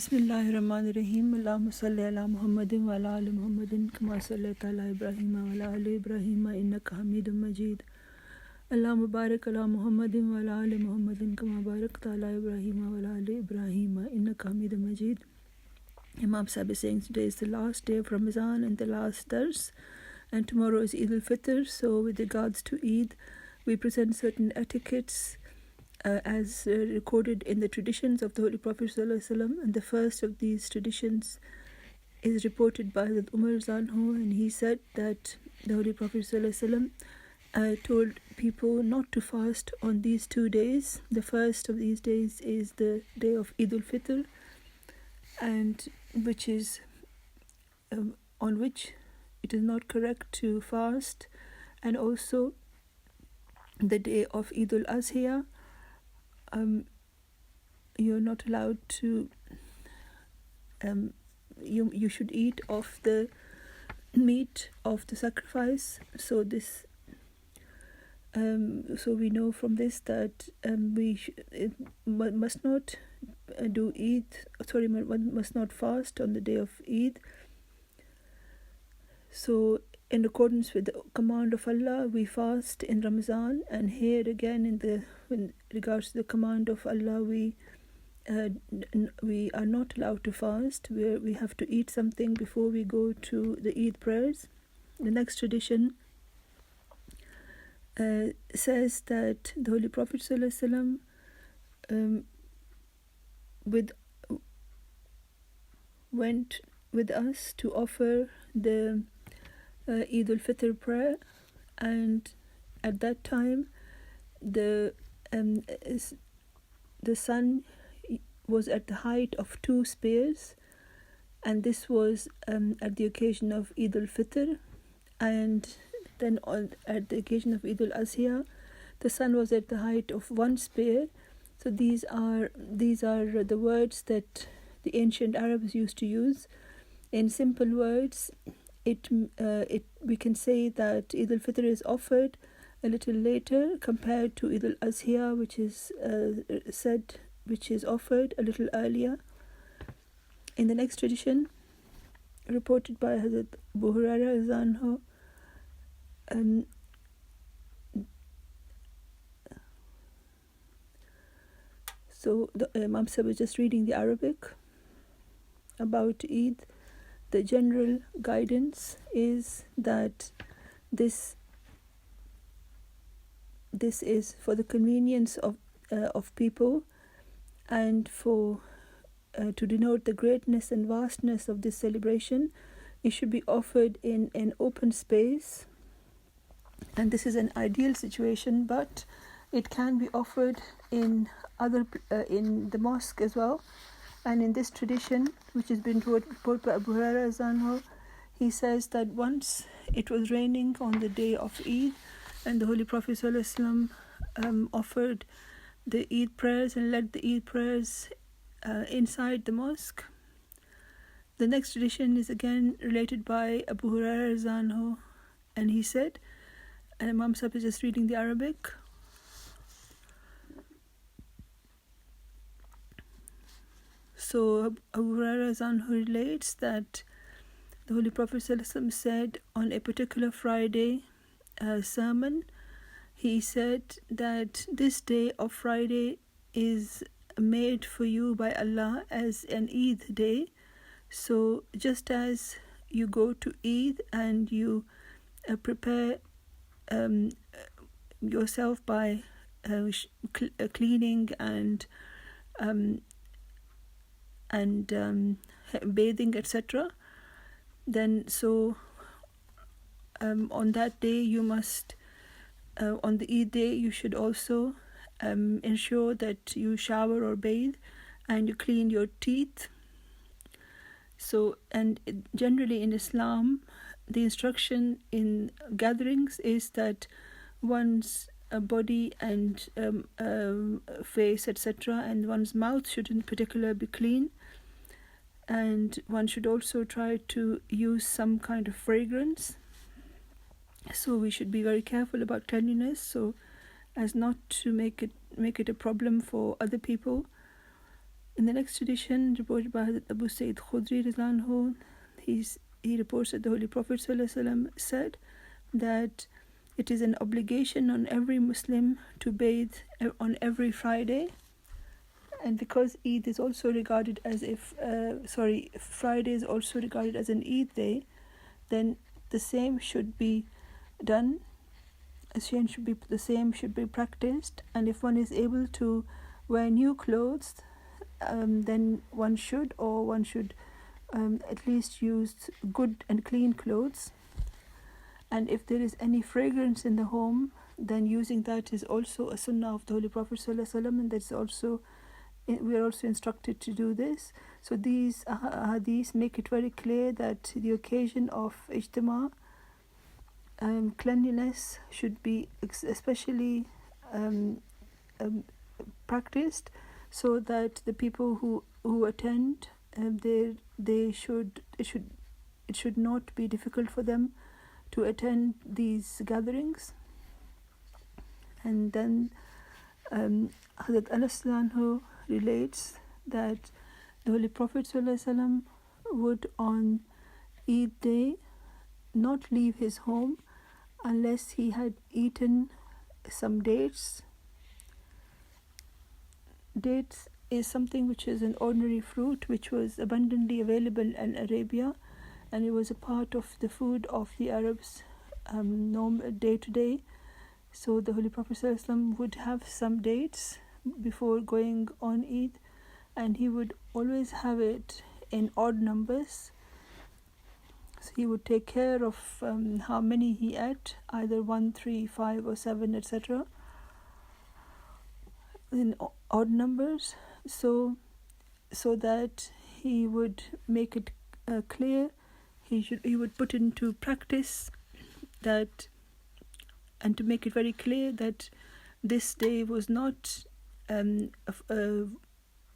Bismillahirrahmanirrahim. Allahumma salli ala Muhammadin wa ala ali Muhammadin kama sallaita ala Ibrahim wa ala ali Ibrahim innaka Hamidum Majid. Allahumma barik ala Muhammadin wa ala ali Muhammadin kama barakta ala Ibrahim wa ala ali Ibrahim innaka Hamidum Majid. Imam Sahib is saying today is the last day of Ramadan and the last dars, and tomorrow is Eid al-Fitr. So with regards to Eid, we present certain etiquettes as recorded in the traditions of the Holy Prophet ﷺ, and the first of these traditions is reported by Hazrat Umar Zanho, and he said that the Holy Prophet ﷺ told people not to fast on these 2 days. The first of these days is the day of Eid al-Fitr, and which is on which it is not correct to fast, and also the day of Eid al-Azhiya. You're not allowed to you should eat of the meat of the sacrifice. So this so we know from this that we must not must not fast on the day of Eid. So in accordance with the command of Allah, we fast in Ramadan, and here again in regards to the command of Allah, we are not allowed to fast. We have to eat something before we go to the Eid prayers. The next tradition says that the Holy Prophet ﷺ went with us to offer the Eid al-Fitr prayer, and at that time the sun was at the height of 2 spears, and this was at the occasion of Eid al-Fitr. And then at the occasion of Eid al-Azhiya, the sun was at the height of 1 spear. So these are the words that the ancient Arabs used to use. In simple words, we can say that Eid al-Fitr is offered a little later compared to Eid al-Azhiya, which is offered a little earlier. In the next tradition, reported by Hazrat Abu Hurairah Zanho, so the Imam Sahib was just reading the Arabic about Eid. The general guidance is that this is for the convenience of people, and for to denote the greatness and vastness of this celebration. It should be offered in an open space, and this is an ideal situation, but it can be offered in the mosque as well. And in this tradition, which has been reported by Abu Hurairah Zanho, he says that once it was raining on the day of Eid, and the Holy Prophet ﷺ offered the Eid prayers and led the Eid prayers inside the mosque. The next tradition is again related by Abu Hurairah Zanho, and he said, and Imam Sahib is just reading the Arabic. So Abu Hurairah Zanhu relates that the Holy Prophet ﷺ said on a particular Friday sermon, he said that this day of Friday is made for you by Allah as an Eid day. So just as you go to Eid and you prepare yourself by cleaning and bathing, etc., then so on that day you must on the Eid day you should also ensure that you shower or bathe and you clean your teeth. So, and generally in Islam, the instruction in gatherings is that one's body and face, etc., and one's mouth should in particular be clean, and one should also try to use some kind of fragrance. So we should be very careful about cleanliness, so as not to make it a problem for other people. In the next tradition reported by Hazrat Abu Sa'id Khudri Rizlan Ho, he reports that the Holy Prophet ﷺ said that it is an obligation on every Muslim to bathe on every Friday, and because Eid is also regarded as Friday is also regarded as an Eid day, then the same should be done. The same should be practiced, and if one is able to wear new clothes, then one should at least use good and clean clothes. And if there is any fragrance in the home, then using that is also a sunnah of the Holy Prophet ﷺ, and that's also, we are also instructed to do this. So these hadiths make it very clear that the occasion of ijtima, cleanliness should be especially practiced, so that the people who attend, it should not be difficult for them to attend these gatherings. And then Hazrat Anas Anhu relates that the Holy Prophet ﷺ would on Eid day not leave his home unless he had eaten some dates. Dates is something which is an ordinary fruit which was abundantly available in Arabia, and it was a part of the food of the Arabs day to day. So the Holy Prophet ﷺ would have some dates before going on Eid, and he would always have it in odd numbers. So he would take care of how many he ate, either 1, 3, 5 or 7, etc., in odd numbers, so that he would make it clear, he would put into practice that, and to make it very clear that this day was not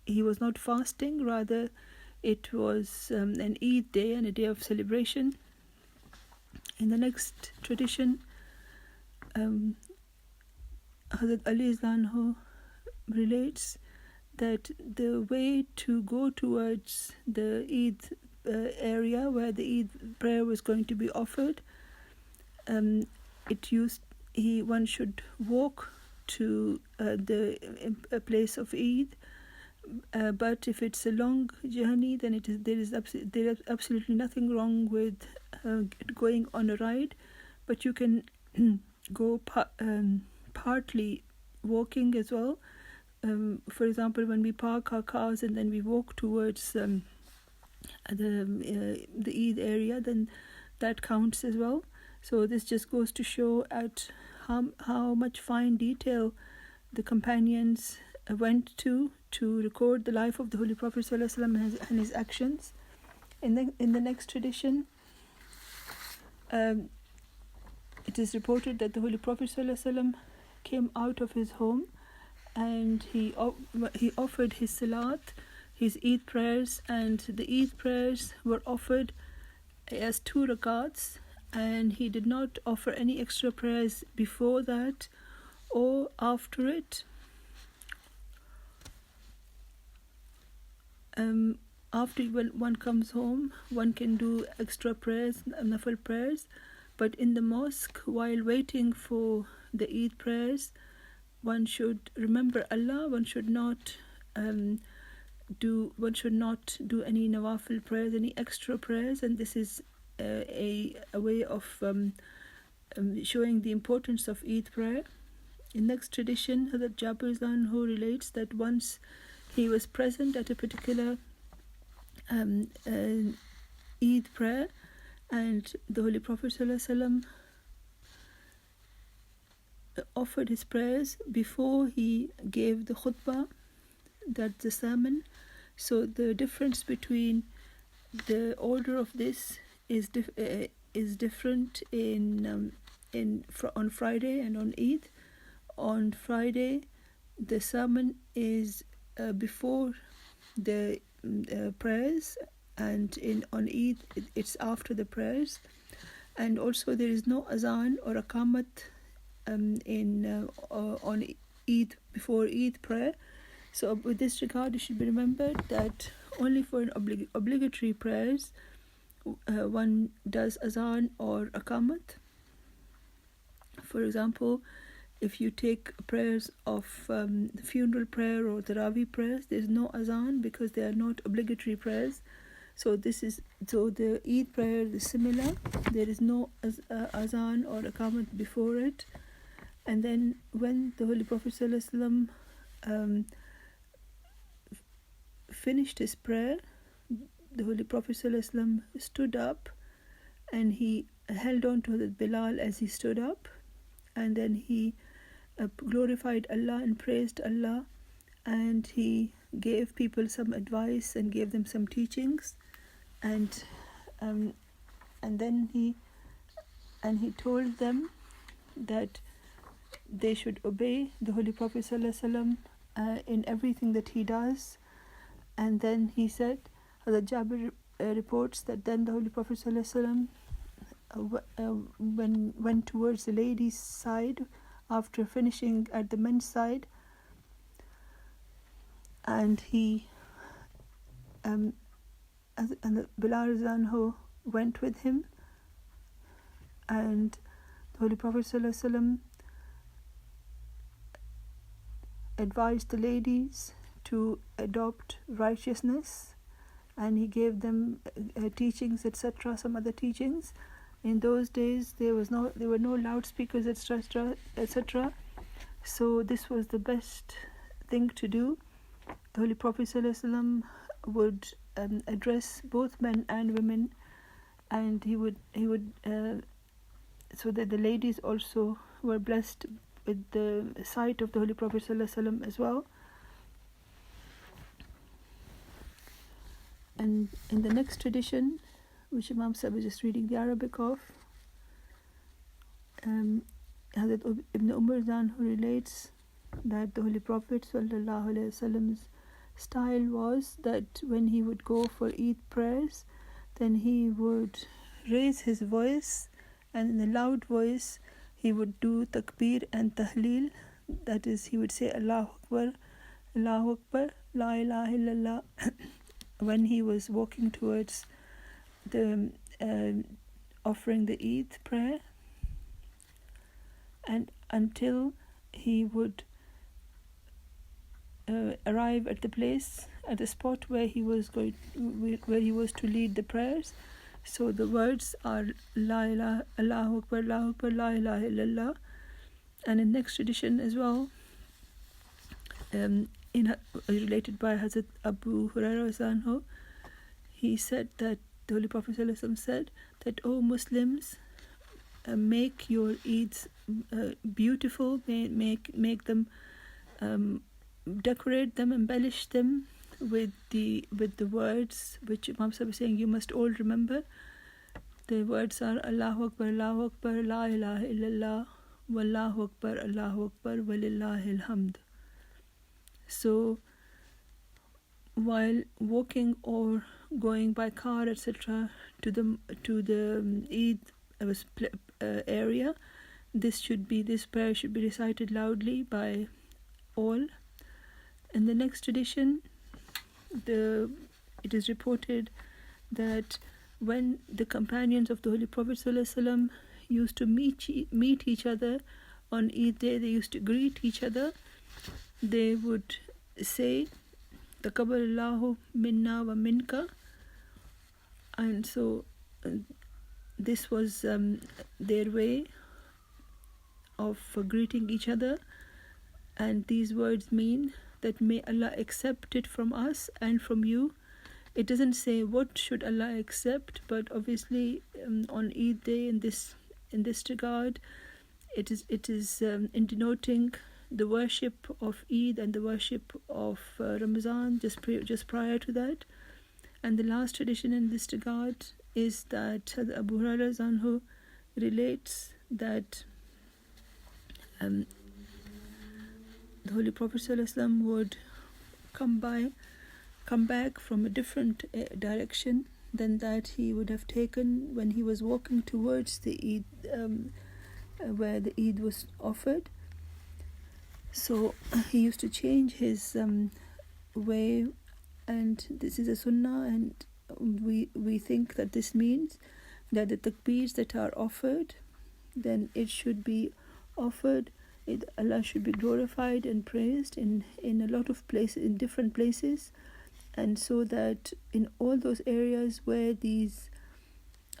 he was not fasting, rather it was an Eid day and a day of celebration. In the next tradition, Hazrat Ali Anhu relates that the way to go towards the Eid area where the Eid prayer was going to be offered, one should walk to the place of Eid, but if it's a long journey, then there is absolutely nothing wrong with going on a ride, but you can go partly walking as well. For example, when we park our cars and then we walk towards the Eid area, then that counts as well. So this just goes to show at how much fine detail the companions went to record the life of the Holy Prophet ﷺ and his actions. In the next tradition, it is reported that the Holy Prophet ﷺ came out of his home, and he offered his salat, his Eid prayers, and the Eid prayers were offered as 2 rakats, and he did not offer any extra prayers before that or after it. After when one comes home, one can do extra prayers, nafil prayers, but in the mosque, while waiting for the Eid prayers, one should remember Allah. One should not do any nawafil prayers, any extra prayers, and this is a way of showing the importance of Eid prayer. In next tradition, Hazrat Jabir who relates that once he was present at a particular Eid prayer, and the Holy Prophet ﷺ offered his prayers before he gave the khutbah, that's the sermon. So the difference between the order of this is different on Friday and on Eid. On Friday, the sermon is before the prayers, and on Eid it's after the prayers. And also there is no azan or aqamat on Eid, before Eid prayer. So with this regard, it should be remembered that only for obligatory prayers one does azan or aqamat. For example, if you take prayers of the funeral prayer or the Ravi prayers, there is no azan because they are not obligatory prayers. So the Eid prayer is similar. There is no azan or aqamat before it. And then when the Holy Prophet ﷺ finished his prayer, the Holy Prophet ﷺ stood up and he held on to the Bilal as he stood up, and then he glorified Allah and praised Allah, and he gave people some advice and gave them some teachings, and then he told them that they should obey the Holy Prophet ﷺ in everything that he does. And then he said, Hazrat Jabir reports that then the Holy Prophet ﷺ went towards the ladies' side after finishing at the men's side, and he and Bilal Zanho went with him, and the Holy Prophet ﷺ advised the ladies to adopt righteousness, and he gave them teachings, etc., some other teachings. In those days there were no loudspeakers, etc., etc. So this was the best thing to do. The Holy Prophet ﷺ would address both men and women, and he would so that the ladies also were blessed with the sight of the Holy Prophet ﷺ as well. And in the next tradition, which Imam Sahib is just reading the Arabic of, Hazrat Ibn Umar Zan, who relates that the Holy Prophet ﷺ's style was that when he would go for Eid prayers, then he would raise his voice, and in a loud voice he would do takbir and tahleel. That is, he would say Allahu Akbar, Allahu Akbar, La ilaha illallah when he was walking towards the offering the Eid prayer, and until he would arrive at the place, at the spot where he was to lead the prayers. So the words are La ilaha, Allahu Akbar, Allahu Akbar, La ilaha illallah. And in next tradition as well, related by Hazrat Abu Hurairah Zanho, he said that the Holy Prophet ﷺ said that, O Muslims, make your Eids beautiful, make them, decorate them, embellish them with the words which Imam Sahib is saying you must all remember. The words are Allahu Akbar, Allahu Akbar, La ilaha illallah, Wallahu Akbar, Allahu Akbar, Walillahil hamd. So while walking or going by car, etc., to the Eid area, this prayer should be recited loudly by all. In the next tradition, it is reported that when the companions of the Holy Prophet ﷺ used to meet each other on Eid day, they used to greet each other. They would say Taqabbalallahu minna wa minka, and so this was their way of greeting each other, and these words mean that may Allah accept it from us and from you. It doesn't say what should Allah accept, but obviously on Eid day, in this regard, it is in denoting the worship of Eid and the worship of Ramadan just prior to that. And the last tradition in this regard is that Abu Hurairah Zanhu relates that the Holy Prophet ﷺ would come back from a different direction than that he would have taken when he was walking towards the Eid, where the Eid was offered. So he used to change his way, and this is a sunnah, and we think that this means that the takbeers that are offered, then it should be offered, Allah should be glorified and praised in a lot of places, in different places, and so that in all those areas where these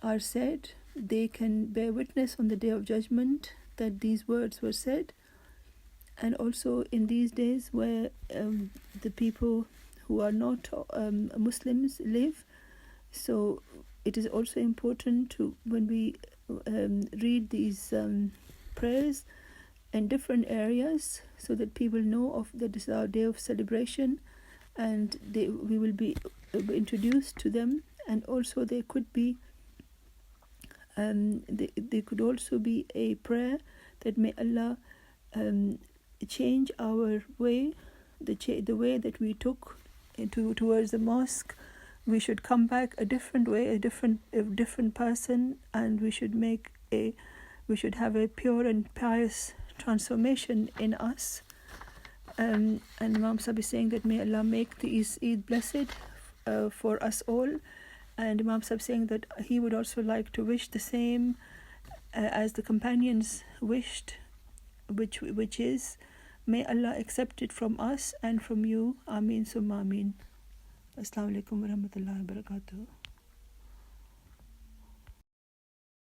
are said, they can bear witness on the Day of Judgment that these words were said. And also in these days where the people who are not Muslims live, so it is also important to, when we read these prayers in different areas, so that people know of that this is our day of celebration, and we will be introduced to them. And also there could be there could also be a prayer that may Allah change our way, the way that we took towards the mosque. We should come back a different way, a different person, and we should have a pure and pious transformation in us. And Imam Sahib is saying that may Allah make this Eid blessed for us all. And Imam Sahib saying that he would also like to wish the same as the companions wished, which is, may Allah accept it from us and from you. Ameen summa ameen. Assalamu alaikum wa rahmatullahi wa barakatuh.